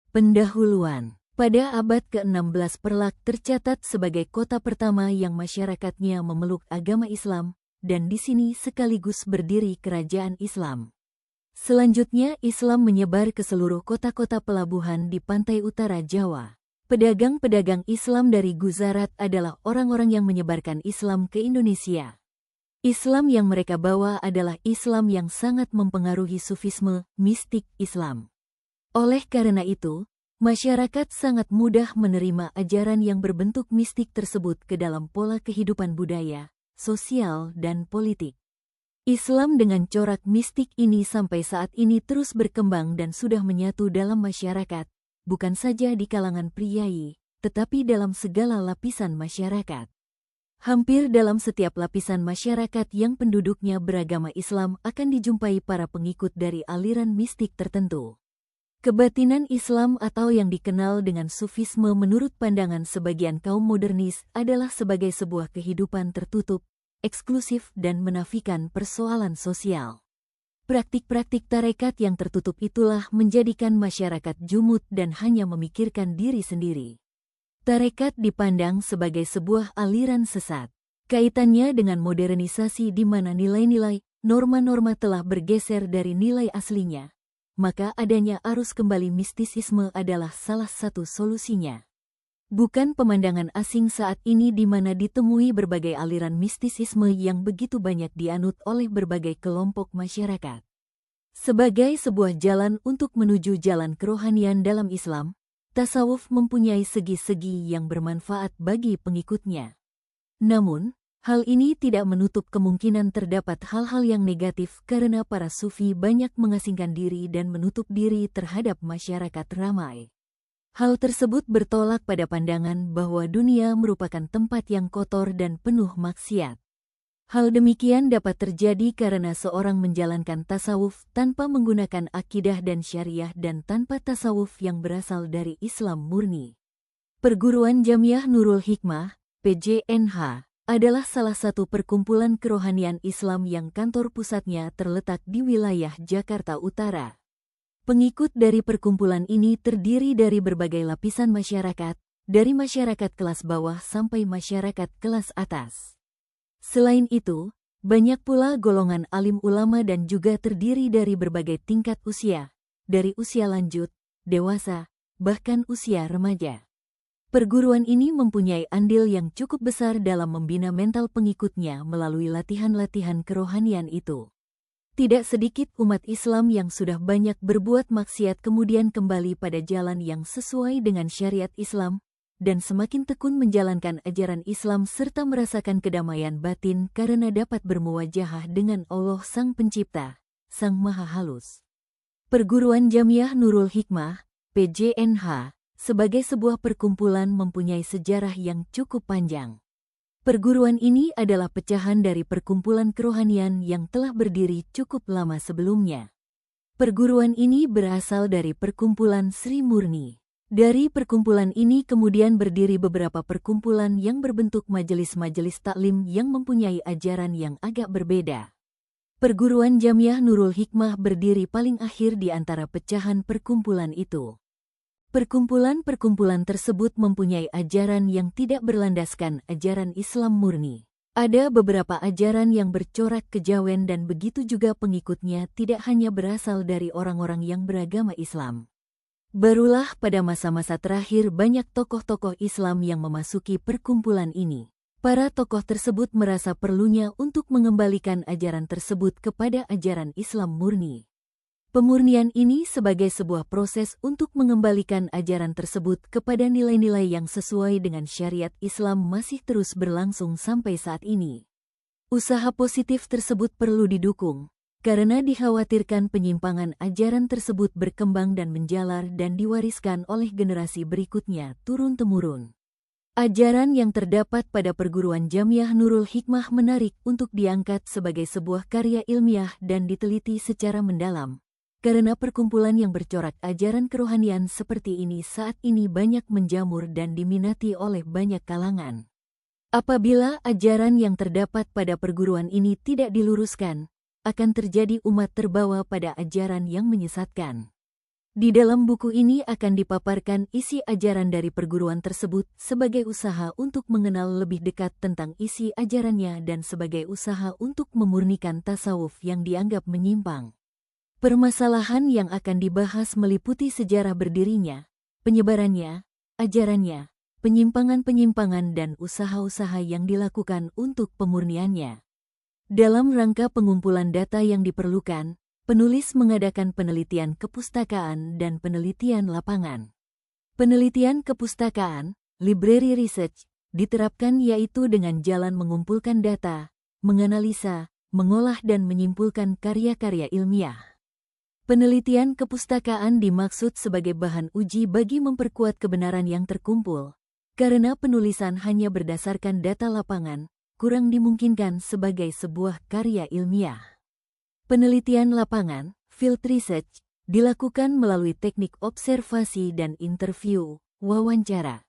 Pendahuluan. Pada abad ke-16 Perlak tercatat sebagai kota pertama yang masyarakatnya memeluk agama Islam, dan di sini sekaligus berdiri kerajaan Islam. Selanjutnya Islam menyebar ke seluruh kota-kota pelabuhan di pantai utara Jawa. Pedagang-pedagang Islam dari Guzarat adalah orang-orang yang menyebarkan Islam ke Indonesia. Islam yang mereka bawa adalah Islam yang sangat mempengaruhi sufisme, mistik Islam. Oleh karena itu, masyarakat sangat mudah menerima ajaran yang berbentuk mistik tersebut ke dalam pola kehidupan budaya, sosial, dan politik. Islam dengan corak mistik ini sampai saat ini terus berkembang dan sudah menyatu dalam masyarakat, bukan saja di kalangan priai, tetapi dalam segala lapisan masyarakat. Hampir dalam setiap lapisan masyarakat yang penduduknya beragama Islam akan dijumpai para pengikut dari aliran mistik tertentu. Kebatinan Islam atau yang dikenal dengan sufisme menurut pandangan sebagian kaum modernis adalah sebagai sebuah kehidupan tertutup, eksklusif dan menafikan persoalan sosial. Praktik-praktik tarekat yang tertutup itulah menjadikan masyarakat jumud dan hanya memikirkan diri sendiri. Tarekat dipandang sebagai sebuah aliran sesat. Kaitannya dengan modernisasi di mana nilai-nilai, norma-norma telah bergeser dari nilai aslinya. Maka adanya arus kembali mistisisme adalah salah satu solusinya. Bukan pemandangan asing saat ini di mana ditemui berbagai aliran mistisisme yang begitu banyak dianut oleh berbagai kelompok masyarakat. Sebagai sebuah jalan untuk menuju jalan kerohanian dalam Islam, tasawuf mempunyai segi-segi yang bermanfaat bagi pengikutnya. Namun, hal ini tidak menutup kemungkinan terdapat hal-hal yang negatif karena para sufi banyak mengasingkan diri dan menutup diri terhadap masyarakat ramai. Hal tersebut bertolak pada pandangan bahwa dunia merupakan tempat yang kotor dan penuh maksiat. Hal demikian dapat terjadi karena seorang menjalankan tasawuf tanpa menggunakan akidah dan syariah dan tanpa tasawuf yang berasal dari Islam murni. Perguruan Jamiah Nurul Hikmah, PJNH, adalah salah satu perkumpulan kerohanian Islam yang kantor pusatnya terletak di wilayah Jakarta Utara. Pengikut dari perkumpulan ini terdiri dari berbagai lapisan masyarakat, dari masyarakat kelas bawah sampai masyarakat kelas atas. Selain itu, banyak pula golongan alim ulama dan juga terdiri dari berbagai tingkat usia, dari usia lanjut, dewasa, bahkan usia remaja. Perguruan ini mempunyai andil yang cukup besar dalam membina mental pengikutnya melalui latihan-latihan kerohanian itu. Tidak sedikit umat Islam yang sudah banyak berbuat maksiat kemudian kembali pada jalan yang sesuai dengan syariat Islam, dan semakin tekun menjalankan ajaran Islam serta merasakan kedamaian batin karena dapat bermuwajahah dengan Allah Sang Pencipta, Sang Maha Halus. Perguruan Jamiah Nurul Hikmah, PJNH, sebagai sebuah perkumpulan mempunyai sejarah yang cukup panjang. Perguruan ini adalah pecahan dari perkumpulan kerohanian yang telah berdiri cukup lama sebelumnya. Perguruan ini berasal dari perkumpulan Sri Murni. Dari perkumpulan ini kemudian berdiri beberapa perkumpulan yang berbentuk majelis-majelis taklim yang mempunyai ajaran yang agak berbeda. Perguruan Jamiah Nurul Hikmah berdiri paling akhir di antara pecahan perkumpulan itu. Perkumpulan-perkumpulan tersebut mempunyai ajaran yang tidak berlandaskan ajaran Islam murni. Ada beberapa ajaran yang bercorak kejawen dan begitu juga pengikutnya tidak hanya berasal dari orang-orang yang beragama Islam. Barulah pada masa-masa terakhir banyak tokoh-tokoh Islam yang memasuki perkumpulan ini. Para tokoh tersebut merasa perlunya untuk mengembalikan ajaran tersebut kepada ajaran Islam murni. Pemurnian ini sebagai sebuah proses untuk mengembalikan ajaran tersebut kepada nilai-nilai yang sesuai dengan syariat Islam masih terus berlangsung sampai saat ini. Usaha positif tersebut perlu didukung, karena dikhawatirkan penyimpangan ajaran tersebut berkembang dan menjalar dan diwariskan oleh generasi berikutnya turun-temurun. Ajaran yang terdapat pada perguruan Jamiah Nurul Hikmah menarik untuk diangkat sebagai sebuah karya ilmiah dan diteliti secara mendalam. Karena perkumpulan yang bercorak ajaran kerohanian seperti ini saat ini banyak menjamur dan diminati oleh banyak kalangan. Apabila ajaran yang terdapat pada perguruan ini tidak diluruskan, akan terjadi umat terbawa pada ajaran yang menyesatkan. Di dalam buku ini akan dipaparkan isi ajaran dari perguruan tersebut sebagai usaha untuk mengenal lebih dekat tentang isi ajarannya dan sebagai usaha untuk memurnikan tasawuf yang dianggap menyimpang. Permasalahan yang akan dibahas meliputi sejarah berdirinya, penyebarannya, ajarannya, penyimpangan-penyimpangan dan usaha-usaha yang dilakukan untuk pemurniannya. Dalam rangka pengumpulan data yang diperlukan, penulis mengadakan penelitian kepustakaan dan penelitian lapangan. Penelitian kepustakaan, library research, diterapkan yaitu dengan jalan mengumpulkan data, menganalisa, mengolah dan menyimpulkan karya-karya ilmiah. Penelitian kepustakaan dimaksud sebagai bahan uji bagi memperkuat kebenaran yang terkumpul, karena penulisan hanya berdasarkan data lapangan, kurang dimungkinkan sebagai sebuah karya ilmiah. Penelitian lapangan, field research, dilakukan melalui teknik observasi dan interview, wawancara.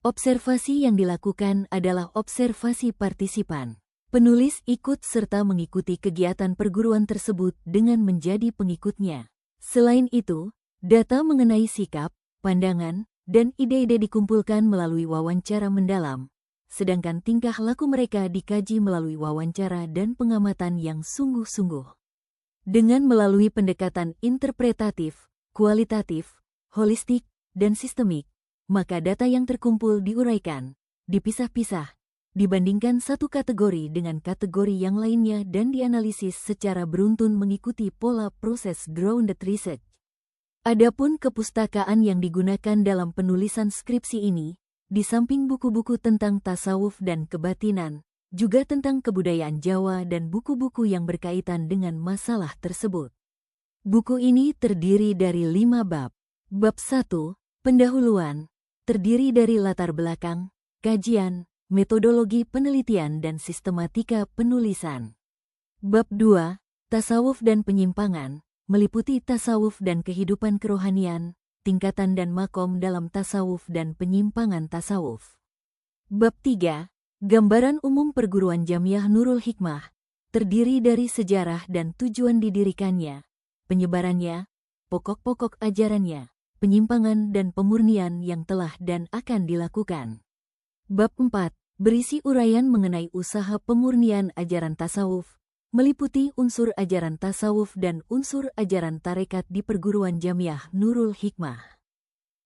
Observasi yang dilakukan adalah observasi partisipan. Penulis ikut serta mengikuti kegiatan perguruan tersebut dengan menjadi pengikutnya. Selain itu, data mengenai sikap, pandangan, dan ide-ide dikumpulkan melalui wawancara mendalam, sedangkan tingkah laku mereka dikaji melalui wawancara dan pengamatan yang sungguh-sungguh. Dengan melalui pendekatan interpretatif, kualitatif, holistik, dan sistemik, maka data yang terkumpul diuraikan, dipisah-pisah, dibandingkan satu kategori dengan kategori yang lainnya dan dianalisis secara beruntun mengikuti pola proses grounded research. Adapun kepustakaan yang digunakan dalam penulisan skripsi ini, di samping buku-buku tentang tasawuf dan kebatinan, juga tentang kebudayaan Jawa dan buku-buku yang berkaitan dengan masalah tersebut. Buku ini terdiri dari 5 bab. Bab 1, pendahuluan, terdiri dari latar belakang, kajian, metodologi penelitian dan sistematika penulisan. Bab 2, tasawuf dan penyimpangan, meliputi tasawuf dan kehidupan kerohanian, tingkatan dan makom dalam tasawuf dan penyimpangan tasawuf. Bab 3, gambaran umum perguruan Jamiah Nurul Hikmah, terdiri dari sejarah dan tujuan didirikannya, penyebarannya, pokok-pokok ajarannya, penyimpangan dan pemurnian yang telah dan akan dilakukan. Bab 4, berisi uraian mengenai usaha pemurnian ajaran tasawuf, meliputi unsur ajaran tasawuf dan unsur ajaran tarekat di perguruan Jamiah Nurul Hikmah.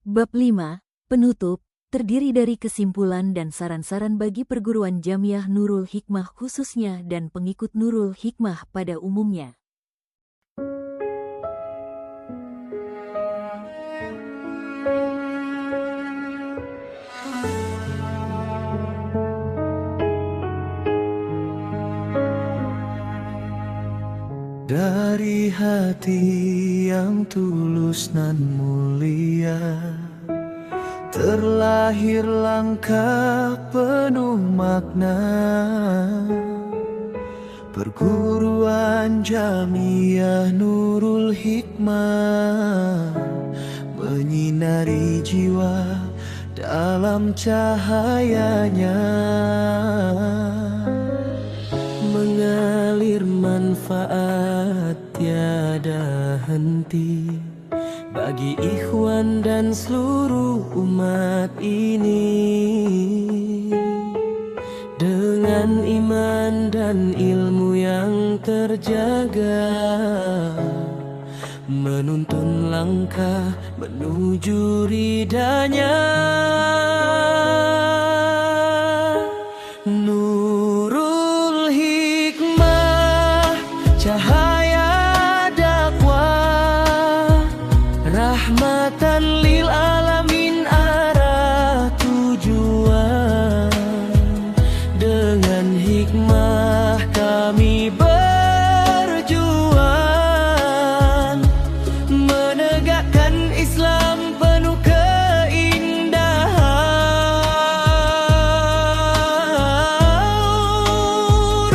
Bab 5, penutup, terdiri dari kesimpulan dan saran-saran bagi perguruan Jamiah Nurul Hikmah khususnya dan pengikut Nurul Hikmah pada umumnya. Dari hati yang tulus nan mulia, terlahir langkah penuh makna. Perguruan Jamiah Nurul Hikmah menyinari jiwa dalam cahayanya, mengalir manfaat tiada henti bagi ikhwan dan seluruh umat ini. Dengan iman dan ilmu yang terjaga, menuntun langkah menuju ridanya. Nurul Hikmah, cahaya dakwah, rahmatan lil alamin arah tujuan. Dengan hikmah kami berjuang, menegakkan Islam.